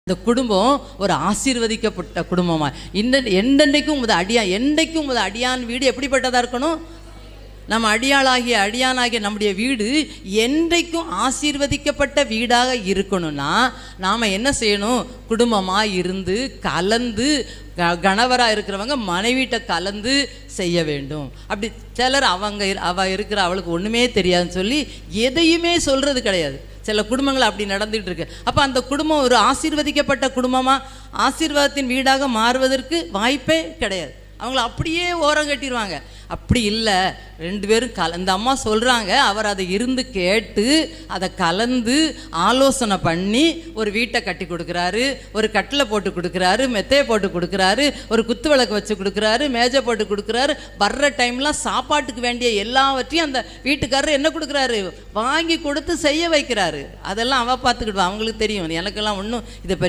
இந்த குடும்பம் ஒரு ஆசீர்வதிக்கப்பட்ட குடும்பமா என்றைக்கும் என்றைக்கும் அடியான் வீடு எப்படிப்பட்டதாக இருக்கணும்? நம்ம அடியானாகிய நம்முடைய வீடு என்றைக்கும் ஆசீர்வதிக்கப்பட்ட வீடாக இருக்கணும்னா நாம் என்ன செய்யணும்? குடும்பமாக இருந்து கலந்து, கணவராக இருக்கிறவங்க மனைவிட்ட கலந்து செய்ய வேண்டும். அப்படி சிலர் அவளுக்கு ஒன்றுமே தெரியாதுன்னு சொல்லி எதையுமே சொல்கிறது கிடையாது. சில குடும்பங்கள் அப்படி நடந்துகிட்டு இருக்கு. அப்போ அந்த குடும்பம் ஒரு ஆசீர்வதிக்கப்பட்ட குடும்பமாக, ஆசீர்வாதத்தின் வீடாக மாறுவதற்கு வாய்ப்பே கிடையாது. அவங்கள அப்படியே ஓரம் கட்டிடுவாங்க. அப்படி இல்லை, ரெண்டு பேரும் இந்த அம்மா சொல்கிறாங்க, அவர் அதை இருந்து கேட்டு அதை கலந்து ஆலோசனை பண்ணி ஒரு வீட்டை கட்டி கொடுக்குறாரு, ஒரு கட்டிலை போட்டு கொடுக்குறாரு, மெத்தையை போட்டு கொடுக்குறாரு, ஒரு குத்து விளக்கு வச்சு கொடுக்குறாரு, மேஜை போட்டு கொடுக்குறாரு. வர்ற டைம்லாம் சாப்பாட்டுக்கு வேண்டிய எல்லாவற்றையும் அந்த வீட்டுக்காரர் என்ன கொடுக்குறாரு? வாங்கி கொடுத்து செய்ய வைக்கிறாரு. அதெல்லாம் அவள் பார்த்துக்கிடுவா, அவங்களுக்கு தெரியும். எனக்கெல்லாம் ஒன்றும் இதை பற்றி